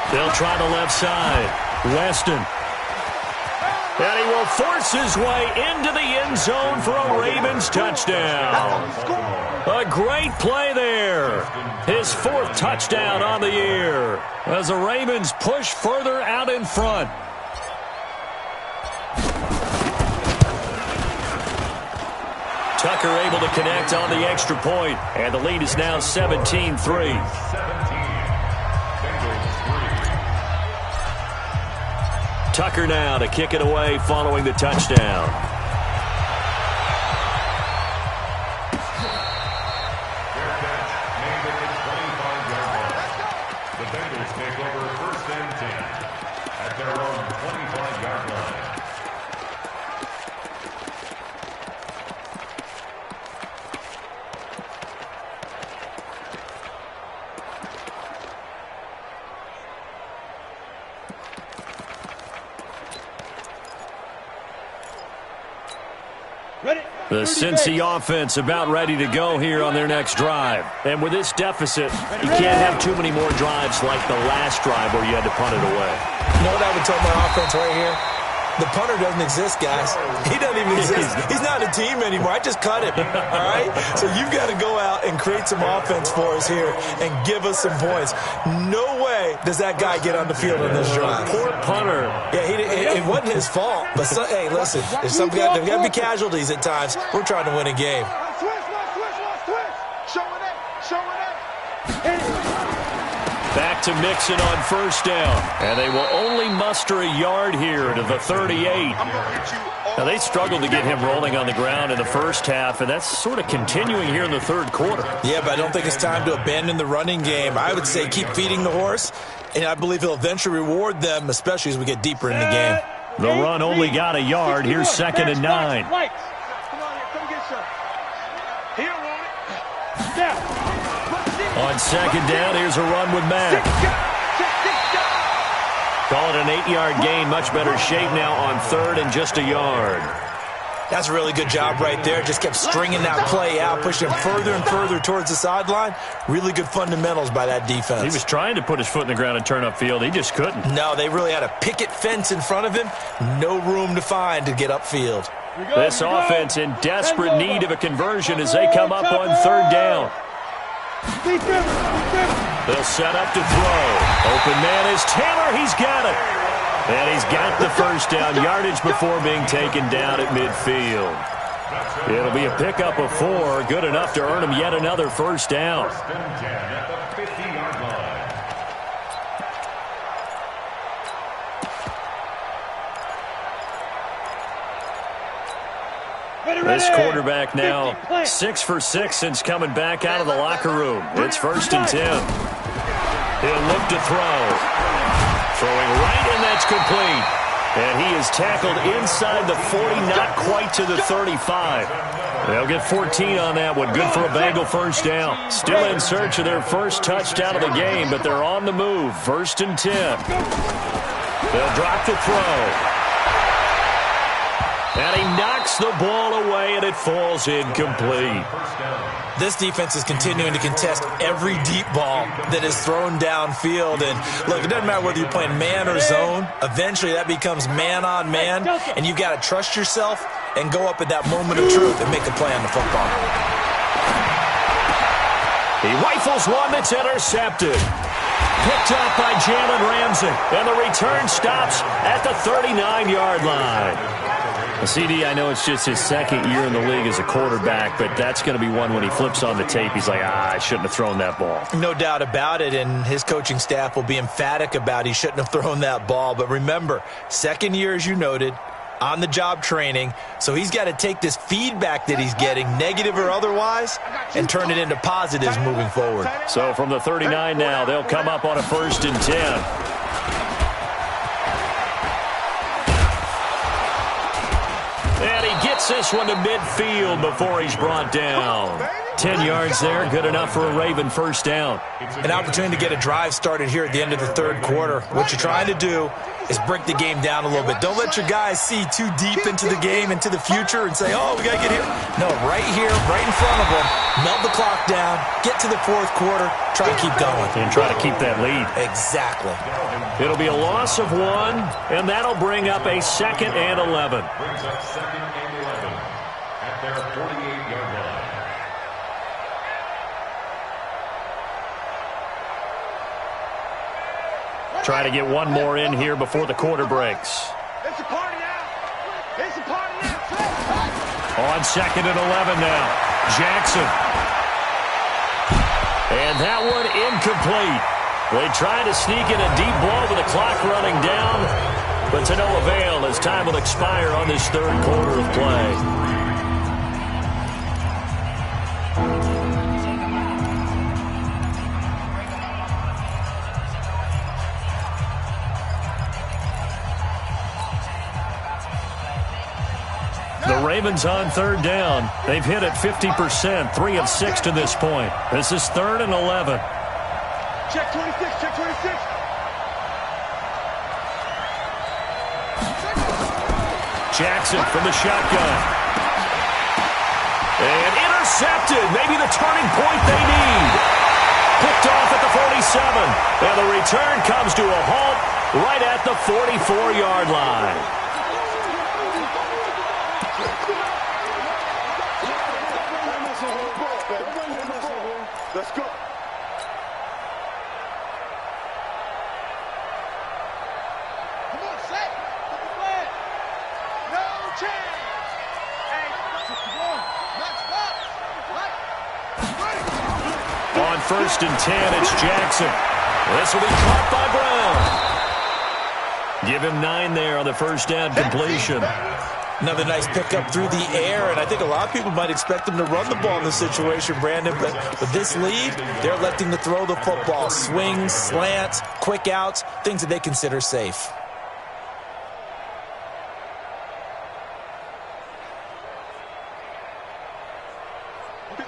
They'll try the left side. Weston. And he will force his way into the end zone for a Ravens touchdown. A great play there. His 4th touchdown on the year as the Ravens push further out in front. Tucker able to connect on the extra point, and the lead is now 17-3. Tucker now to kick it away following the touchdown. The Bengals take over 1st and 10 at their own 25-yard line. The Cincy offense about ready to go here on their next drive. And with this deficit, you can't have too many more drives like the last drive where you had to punt it away. You know what I would tell my offense right here? The punter doesn't exist, guys. He doesn't even exist. He's not a team anymore. I just cut him, all right? So you've got to go out and create some offense for us here and give us some points. No way does that guy get on the field in this drive. Poor punter. Yeah, it wasn't his fault. But, hey, listen, there's there's got to be casualties at times. We're trying to win a game. Back to Mixon on first down. And they will only muster a yard here to the 38. Now, they struggled to get him rolling on the ground in the first half, and that's sort of continuing here in the third quarter. Yeah, but I don't think it's time to abandon the running game. I would say keep feeding the horse, and I believe he'll eventually reward them, especially as we get deeper in the game. The run only got a yard. Here's 2nd and 9. Come on here, come get some. He don't want it. Now. On 2nd down, here's a run with Mack. Call it an 8-yard gain. Much better shape now on 3rd and just a yard. That's a really good job right there. Just kept stringing that play out, pushing him further and further towards the sideline. Really good fundamentals by that defense. He was trying to put his foot in the ground and turn upfield. He just couldn't. No, they really had a picket fence in front of him. No room to find to get upfield. This offense in desperate need of a conversion as they come up on 3rd down. They'll set up to throw. Open man is Taylor. He's got it. And he's got the first down yardage before being taken down at midfield. It'll be a pickup of 4. Good enough to earn him yet another first down. This quarterback now 6 for 6 since coming back out of the locker room. It's 1st and 10. He'll look to throw. Throwing right, and that's complete. And he is tackled inside the 40, not quite to the 35. They'll get 14 on that one. Good for a Bengal first down. Still in search of their first touchdown of the game, but they're on the move. 1st and 10. They'll drop the throw. And he knocks the ball away, and it falls incomplete. This defense is continuing to contest every deep ball that is thrown downfield. And, look, it doesn't matter whether you're playing man or zone. Eventually, that becomes man-on-man, and you've got to trust yourself and go up at that moment of truth and make a play on the football. He rifles one that's intercepted. Picked up by Jalen Ramsey, and the return stops at the 39-yard line. CD, I know it's just his 2nd year in the league as a quarterback, but that's going to be one when he flips on the tape. He's like, I shouldn't have thrown that ball. No doubt about it, and his coaching staff will be emphatic about he shouldn't have thrown that ball. But remember, 2nd year, as you noted, on-the-job training, so he's got to take this feedback that he's getting, negative or otherwise, and turn it into positives moving forward. So from the 39 now, they'll come up on a 1st and 10. And he gets this one to midfield before he's brought down. 10 yards there, good enough for a Raven first down. An opportunity to get a drive started here at the end of the 3rd quarter. What you're trying to do is break the game down a little bit. Don't let your guys see too deep into the game, into the future, and say, oh, we got to get here. No, right here, right in front of them, melt the clock down, get to the 4th quarter, try to keep going. And try to keep that lead. Exactly. It'll be a loss of 1, and that'll bring up a 2nd and 11. Brings up 2nd and 11 at their 48-yard line. Try to get one more in here before the quarter breaks. It's a party now. It's a party now. On 2nd and 11 now. Jackson. And that one incomplete. They try to sneak in a deep ball with the clock running down, but to no avail as time will expire on this 3rd quarter of play. The Ravens on 3rd down. They've hit it 50%, 3 of 6 to this point. This is 3rd and 11. Check 26, check 26. Jackson from the shotgun. And intercepted. Maybe the turning point they need. Picked off at the 47. And the return comes to a halt right at the 44-yard line. 1st and 10. It's Jackson. This will be caught by Brown. Give him 9 there on the first down completion. Another nice pickup through the air, and I think a lot of people might expect them to run the ball in this situation, Brandon, but with this lead, they're electing to throw the football. Swings, slants, quick outs, things that they consider safe.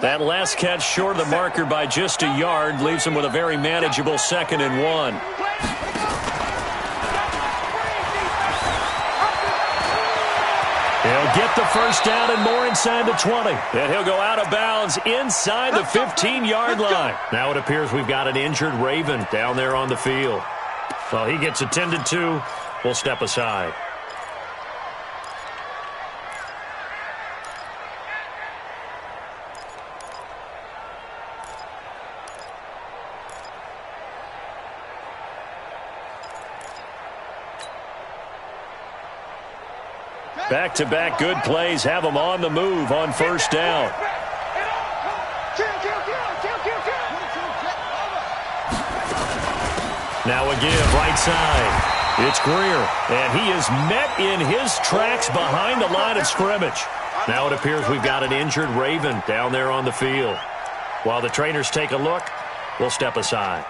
That last catch short of the marker by just a yard leaves him with a very manageable 2nd and 1. He'll get the first down and more inside the 20. And he'll go out of bounds inside the 15-yard line. Now it appears we've got an injured Raven down there on the field. So he gets attended to. We'll step aside. Back-to-back good plays have them on the move on first down. Now a give right side. It's Greer, and he is met in his tracks behind the line of scrimmage. Now it appears we've got an injured Raven down there on the field. While the trainers take a look, we'll step aside.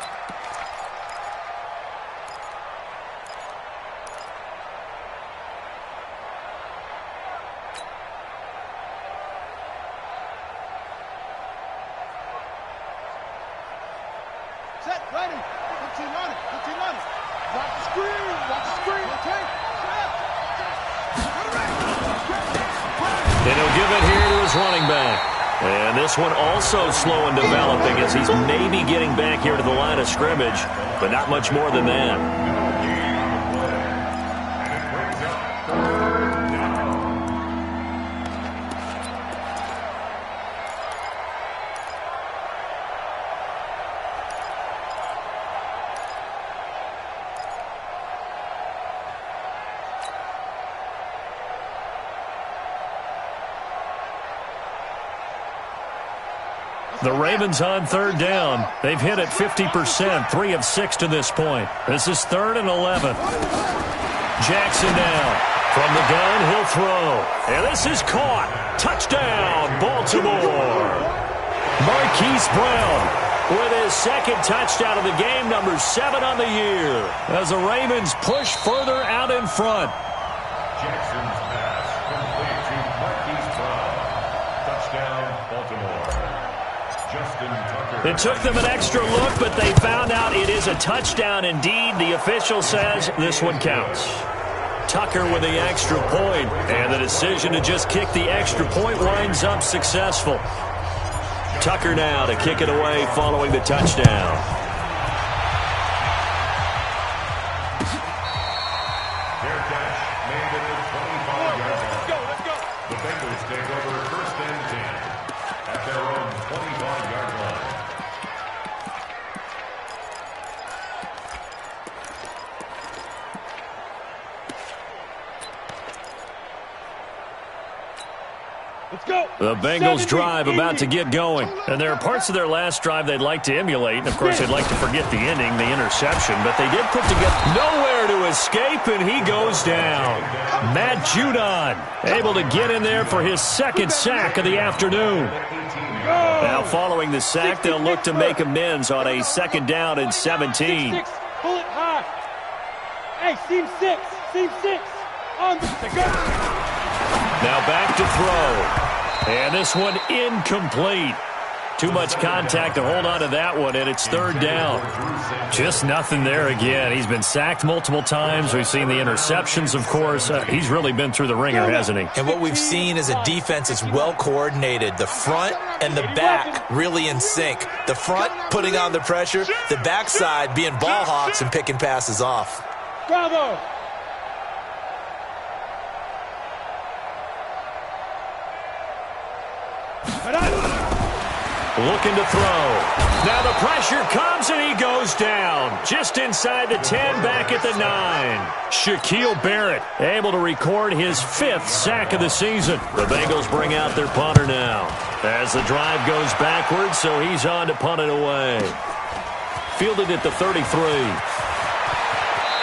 This one also slow in developing as he's maybe getting back here to the line of scrimmage, but not much more than that. The Ravens on 3rd down. They've hit it 50%, 3 of 6 to this point. This is 3rd and 11. Jackson down. From the gun, he'll throw. And this is caught. Touchdown, Baltimore. Marquise Brown with his 2nd touchdown of the game, number 7 on the year, as the Ravens push further out in front. Jackson's pass complete to Marquise Brown. Touchdown, Baltimore. It took them an extra look, but they found out it is a touchdown indeed. The official says this one counts. Tucker with the extra point, and the decision to just kick the extra point winds up successful. Tucker now to kick it away following the touchdown. Their catch made it at 25-yard line. Let's go. The Bengals take over 1st and 10 at their own 25-yard line. Let's go. The Bengals drive about to get going. And there are parts of their last drive they'd like to emulate. And, of course, they'd like to forget the ending, the interception. But they did put together nowhere to escape, and he goes down. Matt Judon able to get in there for his 2nd sack of the afternoon. Now, following the sack, they'll look to make amends on a 2nd down and 17. Pull it high. Hey, seam 6. Seam 6. On the go. Now back to throw. And this one incomplete. Too much contact to hold on to that one, and it's 3rd down. Just nothing there again. He's been sacked multiple times. We've seen the interceptions, of course. He's really been through the ringer, hasn't he? And what we've seen is a defense that's well coordinated. The front and the back really in sync. The front putting on the pressure. The backside being ball hawks and picking passes off. Bravo. looking to throw. Now the pressure comes, and he goes down. Just inside the 10, back at the 9. Shaquille Barrett able to record his 5th sack of the season. The Bengals bring out their punter now as the drive goes backwards, so he's on to punt it away. Fielded at the 33.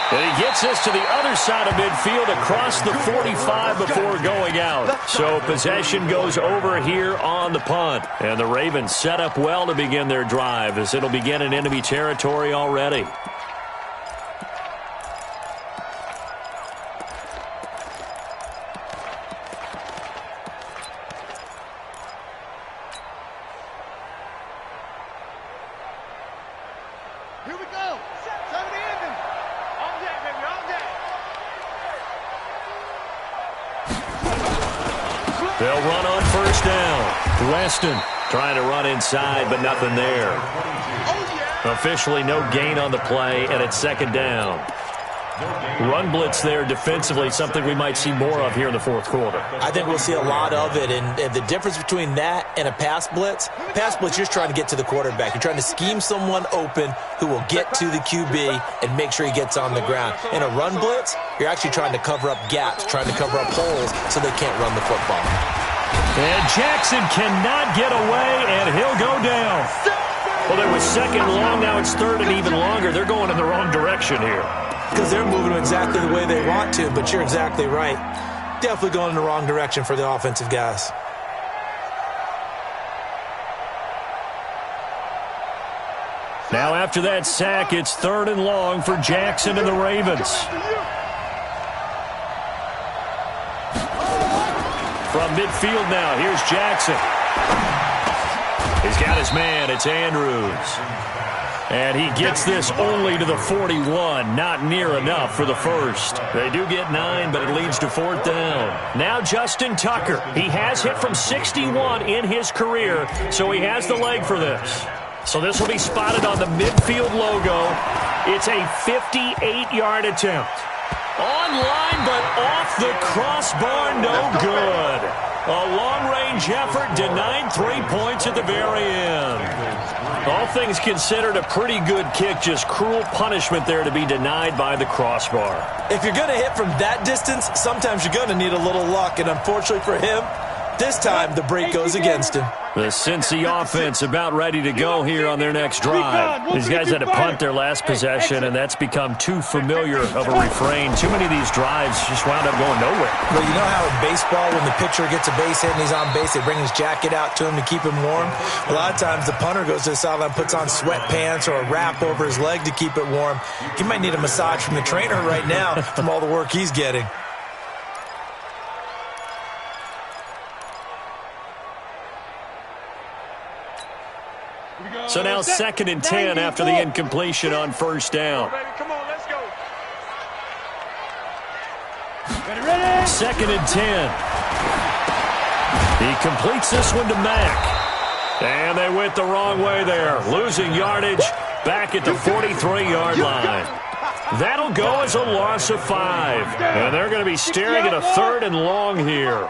And he gets this to the other side of midfield across the 45 before going out. So possession goes over here on the punt. And the Ravens set up well to begin their drive as it'll begin in enemy territory already. Here we go. 70 innings. All day, baby, all day. They'll run on first down. Weston trying to run inside, but nothing there. Officially no gain on the play, and it's second down. Run blitz there defensively, something we might see more of here in the fourth quarter. I think we'll see a lot of it, and the difference between that and a pass blitz, you're just trying to get to the quarterback. You're trying to scheme someone open who will get to the QB and make sure he gets on the ground. In a run blitz, you're actually trying to cover up gaps, trying to cover up holes so they can't run the football. And Jackson cannot get away, and he'll go down. Well, there was second and long, now it's third and even longer. They're going in the wrong direction here. Because they're moving exactly the way they want to, but you're exactly right. Definitely going in the wrong direction for the offensive guys. Now after that sack, it's third and long for Jackson and the Ravens. From midfield now, here's Jackson. He's got his man, it's Andrews. And he gets this only to the 41, not near enough for the first. They do get 9, but it leads to fourth down. Now Justin Tucker. He has hit from 61 in his career, so he has the leg for this. So this will be spotted on the midfield logo. It's a 58-yard attempt. Online, but off the crossbar, no good. A long-range effort denied 3 points at the very end. All things considered, a pretty good kick, just cruel punishment there to be denied by the crossbar. If you're going to hit from that distance, sometimes you're going to need a little luck, and unfortunately for him, this time the break goes against him. The Cincy offense about ready to go here on their next drive. These guys had to punt their last possession, and that's become too familiar of a refrain. Too many of these drives just wound up going nowhere. Well, you know how in baseball, when the pitcher gets a base hit and he's on base, they bring his jacket out to him to keep him warm? A lot of times the punter goes to the sideline, puts on sweatpants or a wrap over his leg to keep it warm. He might need a massage from the trainer right now from all the work he's getting. So now second and 10 after the incompletion on first down. Come on, let's go. Ready? Second and 10. He completes this one to Mack. And they went the wrong way there, losing yardage back at the 43-yard line. That'll go as a loss of 5. And they're going to be staring at a third and long here.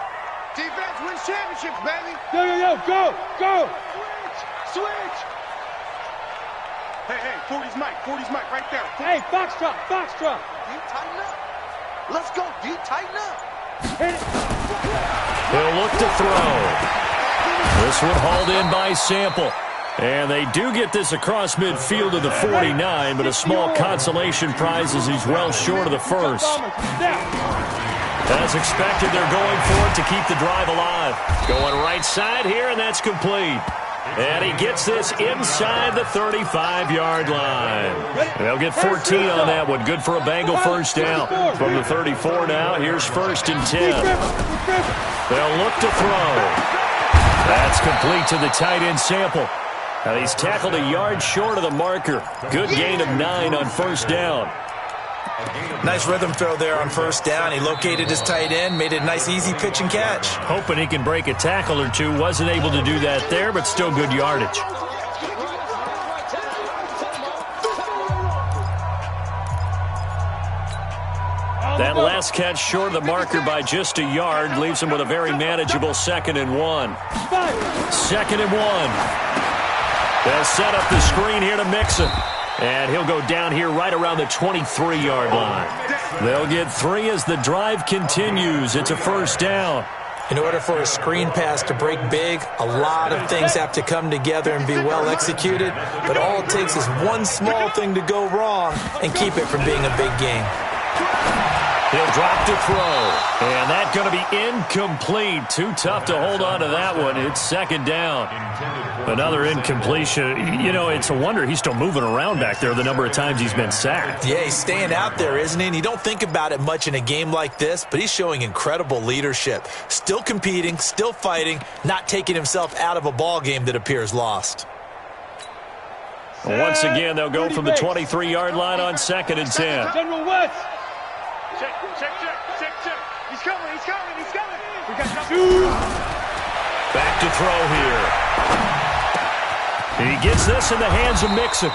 Defense wins championships, baby. Go. Switch. Hey, 40's Mike right there. Hey, Foxtrot. D, tighten up. Let's go, D, tighten up. He'll look to throw. This one hauled in by Sample. And they do get this across midfield to the 49, but a small consolation prize as he's well short of the first. As expected, they're going for it to keep the drive alive. Going right side here, and that's complete. And he gets this inside the 35-yard line. They'll get 14 on that one. Good for a Bengal first down. From the 34 now, here's first and 10. They'll look to throw. That's complete to the tight end Sample. Now he's tackled a yard short of the marker. Good gain of 9 on first down. Nice rhythm throw there on first down. He located his tight end, made it a nice easy pitch and catch. Hoping he can break a tackle or two. Wasn't able to do that there, but still good yardage. That last catch short of the marker by just a yard leaves him with a very manageable 2nd and 1. 2nd and 1. They'll set up the screen here to Mixon. And he'll go down here right around the 23-yard line. They'll get 3 as the drive continues. It's a first down. In order for a screen pass to break big, a lot of things have to come together and be well executed. But all it takes is one small thing to go wrong and keep it from being a big game. He'll drop to throw. And that's going to be incomplete. Too tough to hold on to that one. It's second down. Another incompletion. You know, it's a wonder he's still moving around back there the number of times he's been sacked. Yeah, he's staying out there, isn't he? And you don't think about it much in a game like this, but he's showing incredible leadership. Still competing, still fighting, not taking himself out of a ball game that appears lost. Once again, they'll go from the 23-yard line on 2nd and 10. General West. Check. He's coming. We got 2. Back to throw here. He gets this in the hands of Mixon.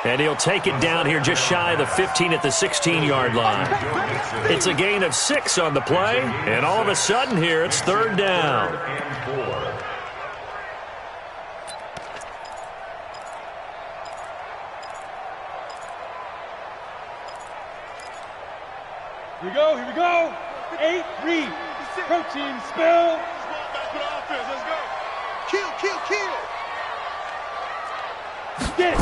And he'll take it down here just shy of the 15 at the 16-yard line. It's a gain of 6 on the play. And all of a sudden here, it's third down. Here we go. 8, read. Protein spill. Let's go. Kill. Get it.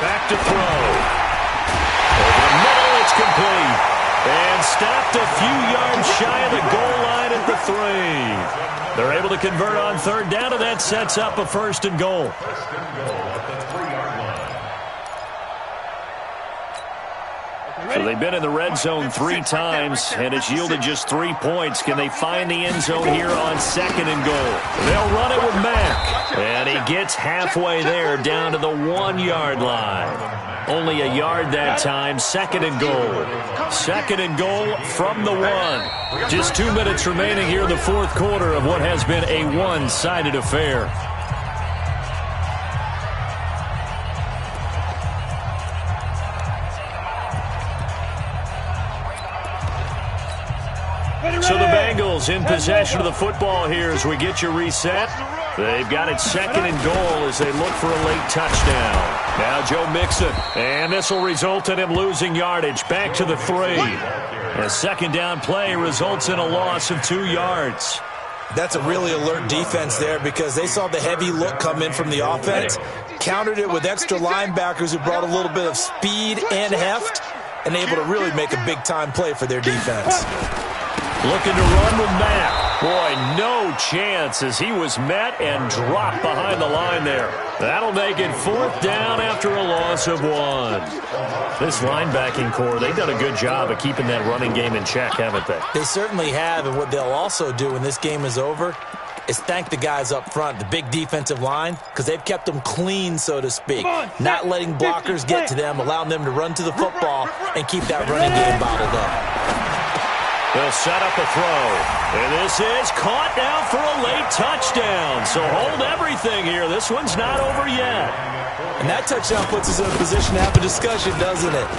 Back to throw. Over the middle, it's complete. And stopped a few yards shy of the goal line at the 3. They're able to convert on third down, and that sets up a first and goal. So they've been in the red zone 3 times, and it's yielded just 3 points. Can they find the end zone here on 2nd and goal? They'll run it with Mack. And he gets halfway there down to the 1-yard line. Only a yard that time, 2nd and goal. 2nd and goal from the 1. Just 2 minutes remaining here in the 4th quarter of what has been a one-sided affair. So the Bengals in possession of the football here as we get you reset. They've got it 2nd and goal as they look for a late touchdown. Now Joe Mixon, and this will result in him losing yardage. Back to the 3. A second down play results in a loss of 2 yards. That's a really alert defense there because they saw the heavy look come in from the offense, countered it with extra linebackers who brought a little bit of speed and heft, and able to really make a big-time play for their defense. Looking to run with Mack. Boy, no chance as he was met and dropped behind the line there. That'll make it 4th down after a loss of 1. This linebacking core, they've done a good job of keeping that running game in check, haven't they? They certainly have, and what they'll also do when this game is over is thank the guys up front, the big defensive line, because they've kept them clean, so to speak. Not letting blockers get to them, allowing them to run to the football and keep that running game bottled up. They'll set up a throw. And this is caught now for a late touchdown. So hold everything here. This one's not over yet. And that touchdown puts us in a position to have a discussion, doesn't it?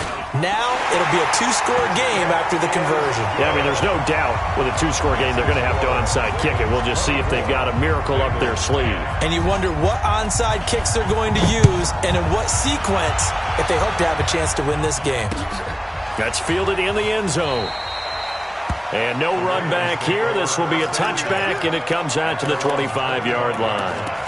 Now it'll be a 2-score game after the conversion. Yeah, I mean, there's no doubt with a 2-score game they're going to have to onside kick it. We'll just see if they've got a miracle up their sleeve. And you wonder what onside kicks they're going to use and in what sequence if they hope to have a chance to win this game. That's fielded in the end zone. And no run back here. This will be a touchback, and it comes out to the 25-yard line.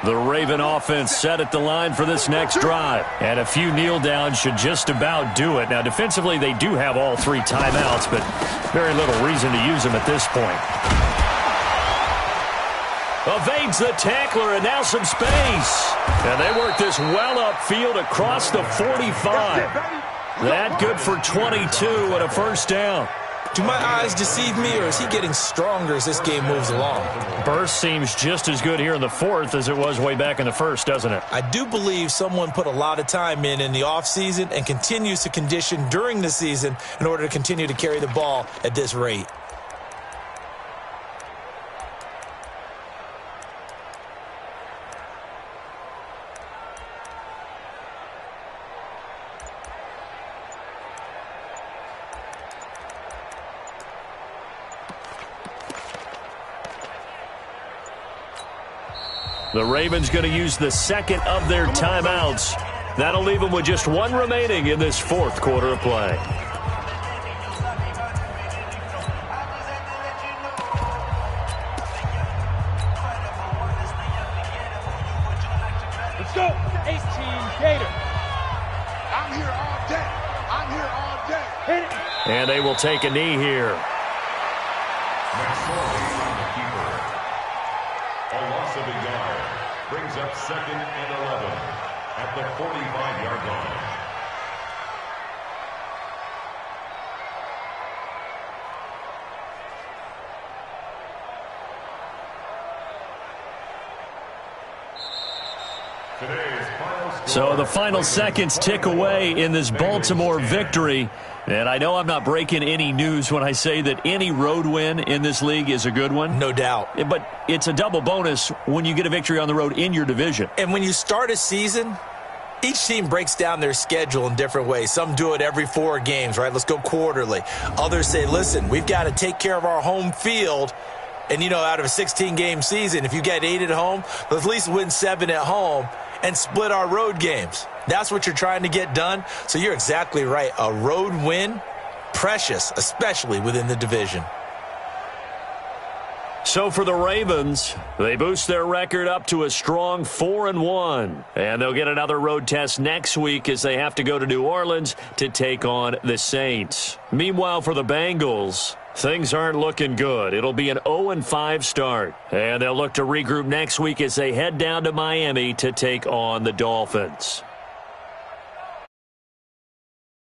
The Raven offense set at the line for this next drive. And a few kneel downs should just about do it. Now, defensively, they do have all 3 timeouts, but very little reason to use them at this point. Evades the tackler, and now some space. And they work this well upfield across the 45. That good for 22 and a first down. Do my eyes deceive me, or is he getting stronger as this game moves along? Burst seems just as good here in the 4th as it was way back in the 1st, doesn't it? I do believe someone put a lot of time in the offseason and continues to condition during the season in order to continue to carry the ball at this rate. The Ravens going to use the second of their timeouts. That'll leave them with just one remaining in this fourth quarter of play. Let's go. 18 Gator. I'm here all day. I'm here all day. Hit it. And they will take a knee here. McSorley on the keeper. A loss of a yard. Brings up 2nd and 11 at the 45-yard line. So the final seconds tick away in this Baltimore victory. And I know I'm not breaking any news when I say that any road win in this league is a good one. No doubt. But it's a double bonus when you get a victory on the road in your division. And when you start a season, each team breaks down their schedule in different ways. Some do it every 4 games, right? Let's go quarterly. Others say, listen, we've got to take care of our home field. And, you know, out of a 16-game season, if you get 8 at home, let's at least win 7 at home and split our road games. That's what you're trying to get done. So you're exactly right. A road win, precious, especially within the division. So for the Ravens, they boost their record up to a strong 4-1. And they'll get another road test next week as they have to go to New Orleans to take on the Saints. Meanwhile, for the Bengals, things aren't looking good. It'll be an 0-5 start. And they'll look to regroup next week as they head down to Miami to take on the Dolphins.